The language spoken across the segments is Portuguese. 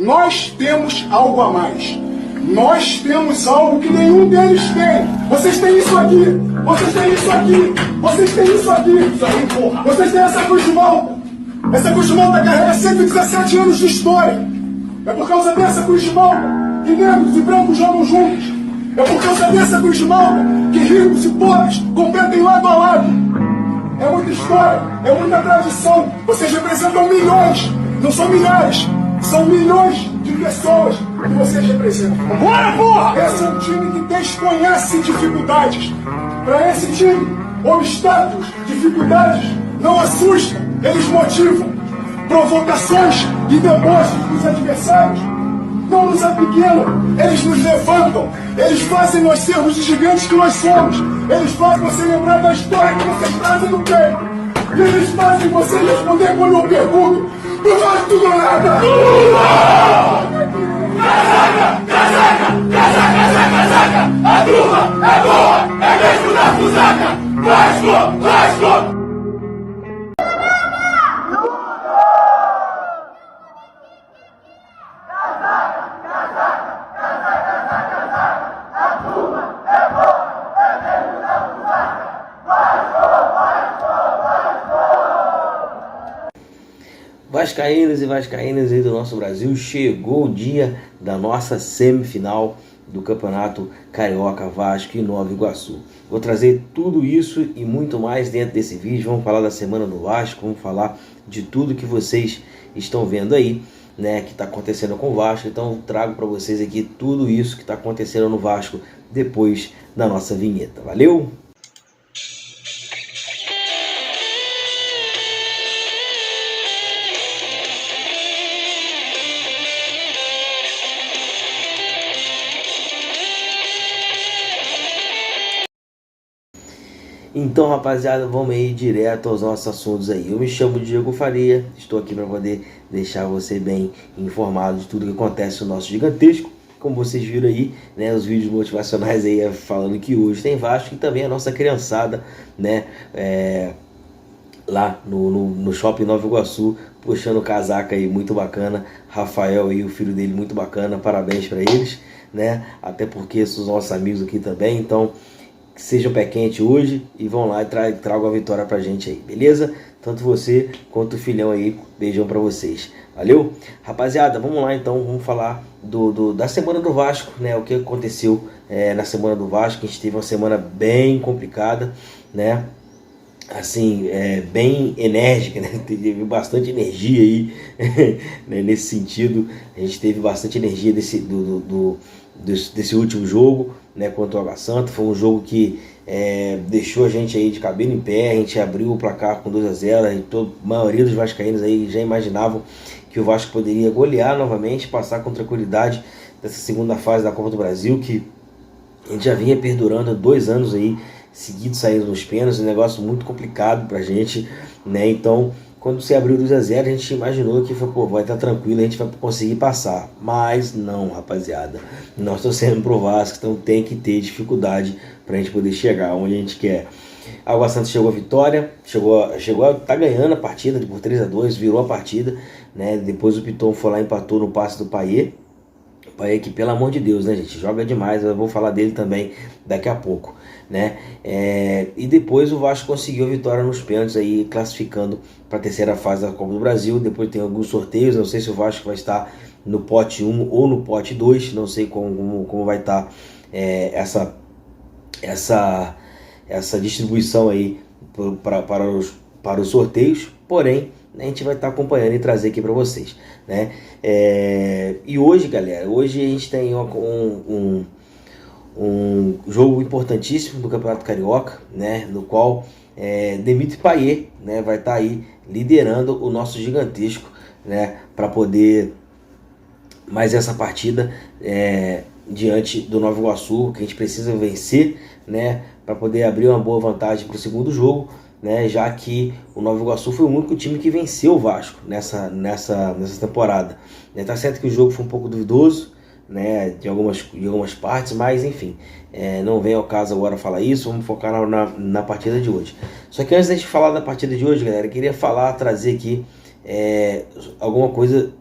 Nós temos algo a mais. Nós temos algo que nenhum deles tem. Vocês têm isso aqui. Vocês têm isso aqui. Vocês têm isso aqui. Isso aí, porra. Vocês têm essa cruz de malta. Essa cruz de malta carrega 117 anos de história. É por causa dessa cruz de malta que negros e brancos jogam juntos. É por causa dessa cruz de malta que ricos e pobres competem lado a lado. É muita história, é muita tradição. Vocês representam milhões, não são milhares. São milhões de pessoas que vocês representam. Bora, porra! Esse é um time que desconhece dificuldades. Para esse time, obstáculos, dificuldades não assustam, eles motivam. Provocações e deboches dos adversários não nos apequenam, eles nos levantam. Eles fazem nós sermos os gigantes que nós somos. Eles fazem você lembrar da história que vocês trazem no peito. E eles fazem você responder quando eu pergunto: não vale tudo ou nada! Casaca! Casaca! Casaca! Casaca! Casaca! A turma é boa! É mesmo da Fusaca! Vasco! Vasco! Vascaínos e vascaínas aí do nosso Brasil, chegou o dia da nossa semifinal do Campeonato Carioca Vasco e Nova Iguaçu. Vou trazer tudo isso e muito mais dentro desse vídeo. Vamos falar da semana do Vasco, vamos falar de tudo que vocês estão vendo aí, né, que está acontecendo com o Vasco. Então trago para vocês aqui tudo isso que está acontecendo no Vasco depois da nossa vinheta. Valeu? Então, rapaziada, vamos aí direto aos nossos assuntos aí. Eu me chamo Diego Faria, estou aqui para poder deixar você bem informado de tudo que acontece no nosso gigantesco. Como vocês viram aí, né, os vídeos motivacionais aí falando que hoje tem Vasco e também a nossa criançada, né, lá no Shopping Nova Iguaçu, puxando casaca aí, muito bacana. Rafael e o filho dele, muito bacana, parabéns para eles, né, até porque são os nossos amigos aqui também, então sejam pé quente hoje e vão lá e tragam a vitória pra gente aí, beleza? Tanto você quanto o filhão aí, beijão pra vocês, valeu? Rapaziada, vamos lá então, vamos falar da semana do Vasco, né? O que aconteceu na semana do Vasco. A gente teve uma semana bem complicada, né? Assim, bem enérgica, né? Teve bastante energia aí, né? Nesse sentido, a gente teve bastante energia desse último jogo, né, contra o Água Santa. Foi um jogo que deixou a gente aí de cabelo em pé. A gente abriu o placar com 2-0, a maioria dos vascaínos aí já imaginavam que o Vasco poderia golear novamente, passar com tranquilidade dessa segunda fase da Copa do Brasil, que a gente já vinha perdurando há 2 anos aí seguidos, saindo nos pênaltis, um negócio muito complicado pra gente, né? Então, quando se abriu 2-0, a gente imaginou que foi, pô, vai estar tranquilo, a gente vai conseguir passar. Mas não, rapaziada. Nós torcemos pro Vasco, então tem que ter dificuldade pra gente poder chegar onde a gente quer. A Água Santa chegou a vitória, tá ganhando a partida por 3-2, virou a partida, né? Depois o Piton foi lá e empatou no passe do Payet. O Payet que, pelo amor de Deus, né, gente, joga demais. Eu vou falar dele também daqui a pouco, né? E depois o Vasco conseguiu a vitória nos pênaltis aí, classificando para a terceira fase da Copa do Brasil. Depois tem alguns sorteios, não sei se o Vasco vai estar no pote 1 ou no pote 2, não sei como vai estar essa distribuição aí para os sorteios, porém a gente vai estar acompanhando e trazer aqui para vocês, né? E hoje, galera, hoje a gente tem um jogo importantíssimo do Campeonato Carioca, né? No qual Dimitri Payet, né, vai estar aí liderando o nosso gigantesco, né? Para poder mais essa partida diante do Nova Iguaçu, que a gente precisa vencer, né? Para poder abrir uma boa vantagem para o segundo jogo, né, já que o Nova Iguaçu foi o único time que venceu o Vasco nessa temporada. Tá certo que o jogo foi um pouco duvidoso, né, de algumas partes, mas enfim, não vem ao caso agora falar isso. Vamos focar na partida de hoje. Só que antes de falar da partida de hoje, galera, eu queria trazer aqui alguma coisa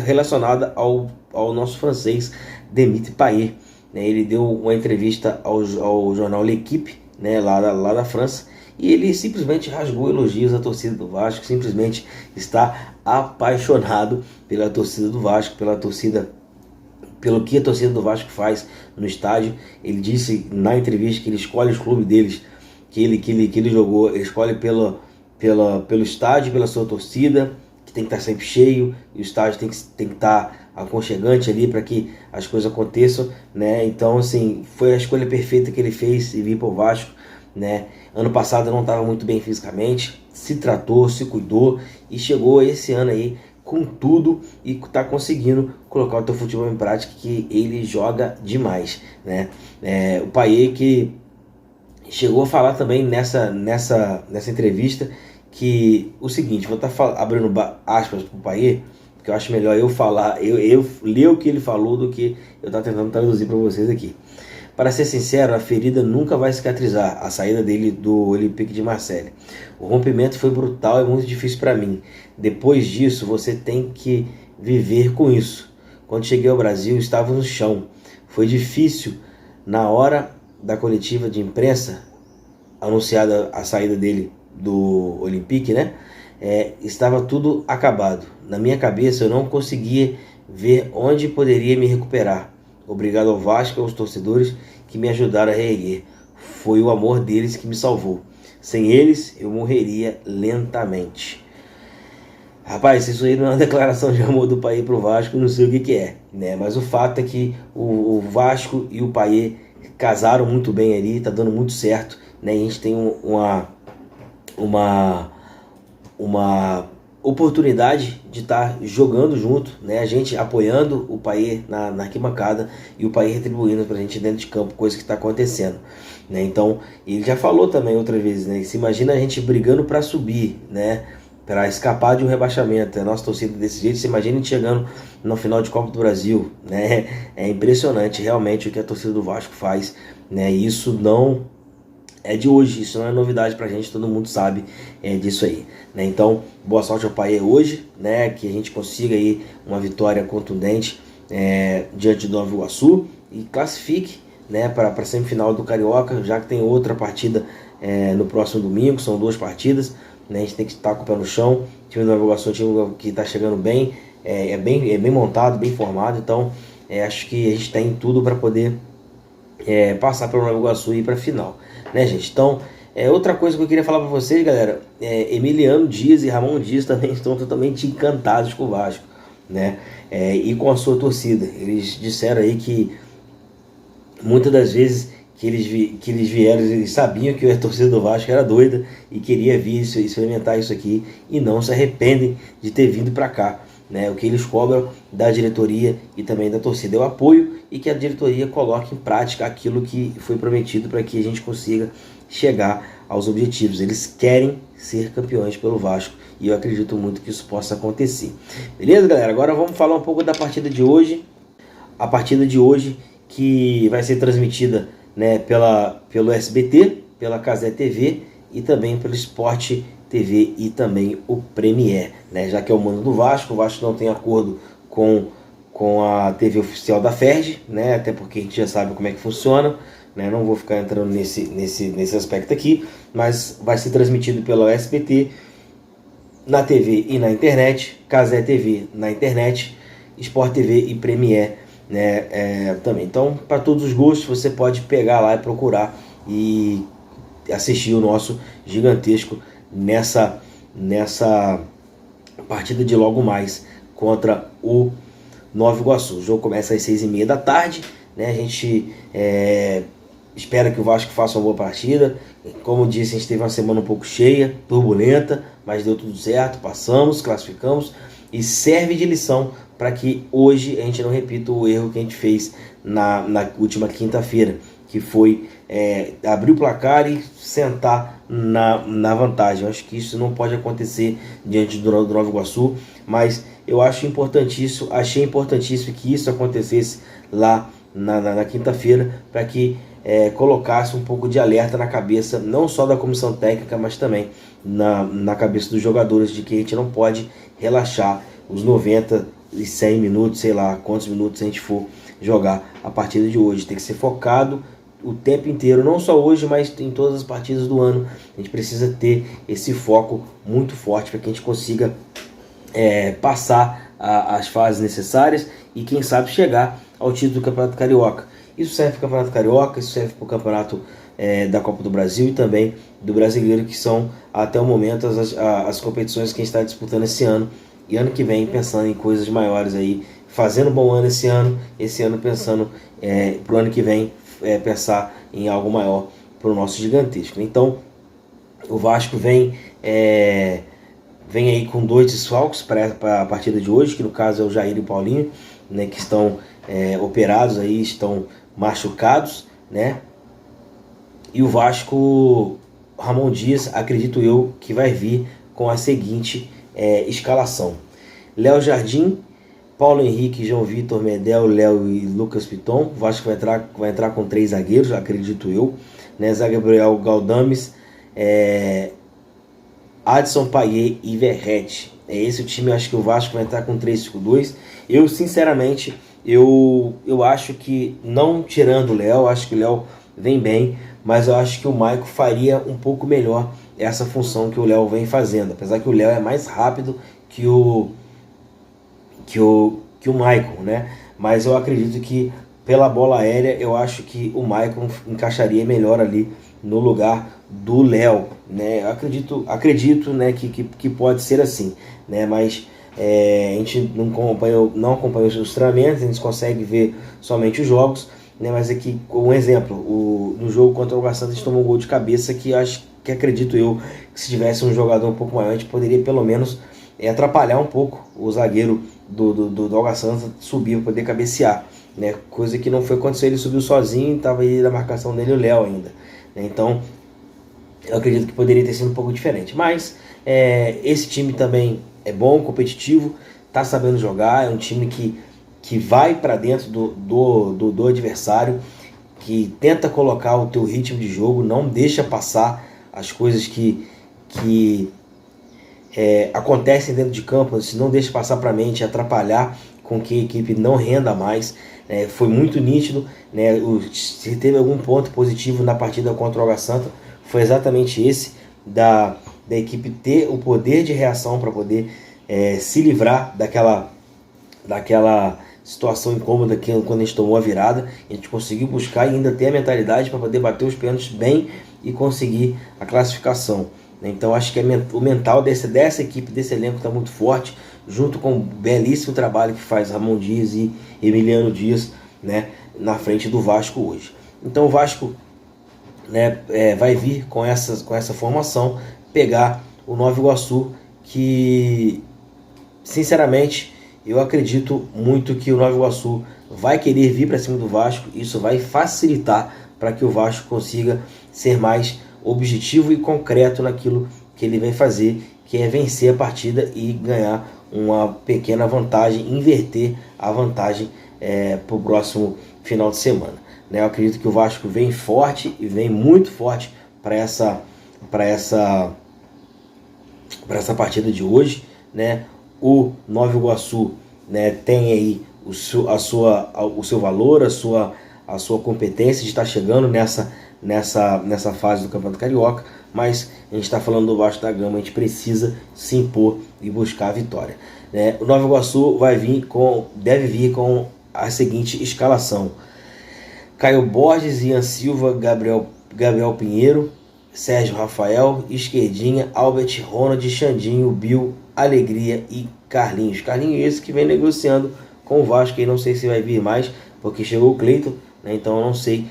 relacionada ao nosso francês Dimitri Payet, né? Ele deu uma entrevista ao jornal L'Equipe, né, lá da França, e ele simplesmente rasgou elogios à torcida do Vasco, simplesmente está apaixonado pela torcida do Vasco, pelo que a torcida do Vasco faz no estádio. Ele disse na entrevista que ele escolhe os clubes deles, que ele jogou, ele escolhe pelo estádio, pela sua torcida, que tem que estar sempre cheio, e o estádio tem que estar aconchegante ali para que as coisas aconteçam, né? Então, assim, foi a escolha perfeita que ele fez e vir para o Vasco, né? Ano passado não estava muito bem fisicamente, se tratou, se cuidou e chegou esse ano aí com tudo e está conseguindo colocar o teu futebol em prática, que ele joga demais, né? O Payet, que chegou a falar também nessa entrevista, que o seguinte, vou estar abrindo aspas para o Payet, porque eu acho melhor eu falar, eu ler o que ele falou do que eu estar tentando traduzir para vocês aqui. Para ser sincero, a ferida nunca vai cicatrizar, a saída dele do Olympique de Marseille. O rompimento foi brutal e muito difícil para mim. Depois disso, você tem que viver com isso. Quando cheguei ao Brasil, estava no chão. Foi difícil. Na hora da coletiva de imprensa, anunciada a saída dele do Olympique, né? Estava tudo acabado. Na minha cabeça, eu não conseguia ver onde poderia me recuperar. Obrigado ao Vasco e aos torcedores que me ajudaram a reerguer. Foi o amor deles que me salvou. Sem eles, eu morreria lentamente. Rapaz, isso aí não é uma declaração de amor do Payet pro Vasco, não sei o que é, né? Mas o fato é que o Vasco e o Payet casaram muito bem ali, tá dando muito certo, né? E a gente tem uma oportunidade de estar jogando junto, né? A gente apoiando o Payet na arquibancada e o Payet retribuindo pra gente dentro de campo, coisa que está acontecendo, né? Então, ele já falou também outras vezes, né? Se imagina a gente brigando para subir, né? Para escapar de um rebaixamento, a nossa torcida desse jeito, se imagina a gente chegando no final de Copa do Brasil, né? É impressionante realmente o que a torcida do Vasco faz, né? E isso não é de hoje, isso não é novidade pra gente, todo mundo sabe disso aí, né? Então, boa sorte ao Payet hoje, né? Que a gente consiga aí uma vitória contundente diante do Nova Iguaçu e classifique, né, para a semifinal do Carioca, já que tem outra partida no próximo domingo, são 2 partidas, né? A gente tem que estar com o pé no chão. O time do Nova Iguaçu é um time que está chegando bem, é bem montado, bem formado, então acho que a gente tem tudo para poder passar pelo Nova Iguaçu e ir para a final, né, gente? Então, outra coisa que eu queria falar para vocês, galera, Emiliano Dias e Ramon Dias também estão totalmente encantados com o Vasco, né? E com a sua torcida. Eles disseram aí que muitas das vezes que eles vieram, eles sabiam que a torcida do Vasco era doida e queria vir experimentar isso aqui, e não se arrependem de ter vindo para cá, né? O que eles cobram da diretoria e também da torcida é o apoio, e que a diretoria coloque em prática aquilo que foi prometido para que a gente consiga chegar aos objetivos. Eles querem ser campeões pelo Vasco e eu acredito muito que isso possa acontecer. Beleza, galera? Agora vamos falar um pouco da partida de hoje. A partida de hoje que vai ser transmitida, né, pelo SBT, pela Cazé TV e também pelo Sport TV e também o Premier, né? Já que é o mando do Vasco, o Vasco não tem acordo com a TV oficial da Ferg, né? Até porque a gente já sabe como é que funciona, né? Não vou ficar entrando nesse aspecto aqui, mas vai ser transmitido pelo SBT na TV e na internet, Cazé TV na internet, Sport TV e Premier, né? Também. Então, para todos os gostos, você pode pegar lá e procurar e assistir o nosso gigantesco nessa partida de logo mais contra o Nova Iguaçu. O jogo começa às 6h30 da tarde, né? A gente espera que o Vasco faça uma boa partida. Como eu disse, a gente teve uma semana um pouco cheia, turbulenta, mas deu tudo certo, passamos, classificamos, e serve de lição para que hoje a gente não repita o erro que a gente fez na última quinta-feira, que foi abrir o placar e sentar na vantagem. Eu acho que isso não pode acontecer diante do Nova Iguaçu, mas eu achei importantíssimo que isso acontecesse lá na quinta-feira, para que colocasse um pouco de alerta na cabeça, não só da comissão técnica, mas também na cabeça dos jogadores, de que a gente não pode relaxar os 90 100 minutos, sei lá quantos minutos a gente for jogar a partida de hoje. Tem que ser focado o tempo inteiro, não só hoje, mas em todas as partidas do ano. A gente precisa ter esse foco muito forte para que a gente consiga passar as fases necessárias e quem sabe chegar ao título do Campeonato Carioca. Isso serve para o Campeonato Carioca, isso serve para o Campeonato da Copa do Brasil e também do Brasileiro, que são até o momento as competições que a gente está disputando esse ano. E ano que vem pensando em coisas maiores aí, fazendo um bom ano esse ano pensando para o ano que vem pensar em algo maior para o nosso gigantesco. Então o Vasco vem aí com 2 desfalques para a partida de hoje, que no caso é o Jair e o Paulinho, né, que estão operados aí, estão machucados, né? E o Vasco, Ramon Dias, acredito eu, que vai vir com a seguinte escalação: Léo Jardim, Paulo Henrique, João Vitor, Medel, Léo e Lucas Piton. O Vasco vai entrar com 3 zagueiros, acredito eu, né? Zé Gabriel, Galdames, Adson, Payet e Verratti. É esse o time. Eu acho que o Vasco vai entrar com 3-5-2. Eu, sinceramente, eu acho que, não tirando o Léo, acho que o Léo vem bem, mas eu acho que o Maicon faria um pouco melhor essa função que o Léo vem fazendo, apesar que o Léo é mais rápido que o Maicon, né? Mas eu acredito que pela bola aérea, eu acho que o Maicon encaixaria melhor ali no lugar do Léo, né? Eu acredito, né, que pode ser assim, né? Mas a gente não acompanha os treinamentos, a gente consegue ver somente os jogos, né? Mas aqui, um exemplo, no jogo contra o Água Santa, a gente tomou um gol de cabeça que acredito eu que se tivesse um jogador um pouco maior, a gente poderia pelo menos atrapalhar um pouco o zagueiro do Água Santa subir para poder cabecear, né? Coisa que não foi acontecer, ele subiu sozinho, estava aí na marcação dele o Léo ainda, né? Então eu acredito que poderia ter sido um pouco diferente, mas esse time também é bom, competitivo, tá sabendo jogar, é um time que vai para dentro do adversário, que tenta colocar o teu ritmo de jogo, não deixa passar as coisas que acontecem dentro de campo, se não deixa passar para a mente, atrapalhar com que a equipe não renda mais. Foi muito nítido, né? Se teve algum ponto positivo na partida contra o Água Santa, foi exatamente esse, da equipe ter o poder de reação para poder se livrar daquela situação incômoda que quando a gente tomou a virada. A gente conseguiu buscar e ainda ter a mentalidade para poder bater os pênaltis bem e conseguir a classificação. Então acho que o mental dessa equipe, desse elenco está muito forte, junto com o belíssimo trabalho que faz Ramon Dias e Emiliano Dias, né, na frente do Vasco hoje. Então o Vasco, né, vai vir com essa formação, pegar o Nova Iguaçu, que sinceramente eu acredito muito que o Nova Iguaçu vai querer vir para cima do Vasco. Isso vai facilitar para que o Vasco consiga ser mais objetivo e concreto naquilo que ele vai fazer, que é vencer a partida e ganhar uma pequena vantagem, inverter a vantagem para o próximo final de semana, né? Eu acredito que o Vasco vem forte e vem muito forte para essa partida de hoje, né? O Nova Iguaçu, né, tem aí o seu valor, a sua competência de estar chegando nessa fase do Campeonato Carioca, mas a gente está falando do Vasco da Gama, a gente precisa se impor e buscar a vitória, né? O Nova Iguaçu deve vir com a seguinte escalação: Caio Borges, Ian Silva, Gabriel Pinheiro, Sérgio Rafael, Esquerdinha, Albert, Ronald, Xandinho, Bill, Alegria e Carlinhos. Carlinhos esse que vem negociando com o Vasco, e não sei se vai vir mais, porque chegou o Cleiton, né? Então eu não sei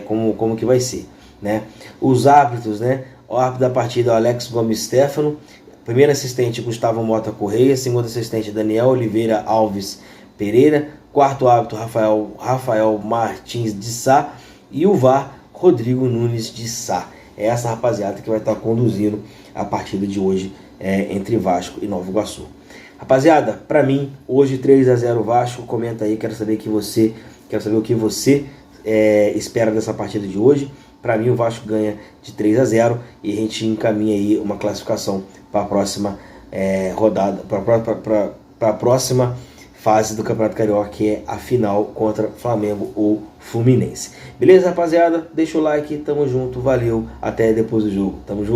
como que vai ser, né? Os árbitros, né? O árbitro da partida, Alex Gomes Stefano. Primeiro assistente, Gustavo Mota Correia. Segundo assistente, Daniel Oliveira Alves Pereira. Quarto árbitro, Rafael Martins de Sá. E o VAR, Rodrigo Nunes de Sá. É essa rapaziada que vai estar conduzindo a partida de hoje entre Vasco e Nova Iguaçu. Rapaziada, para mim, hoje 3-0 Vasco. Comenta aí, quero saber o que você espera dessa partida de hoje. Para mim, o Vasco ganha de 3-0 e a gente encaminha aí uma classificação para a próxima rodada, para a próxima fase do Campeonato Carioca, que é a final contra Flamengo ou Fluminense. Beleza, rapaziada? Deixa o like, tamo junto, valeu, até depois do jogo, tamo junto.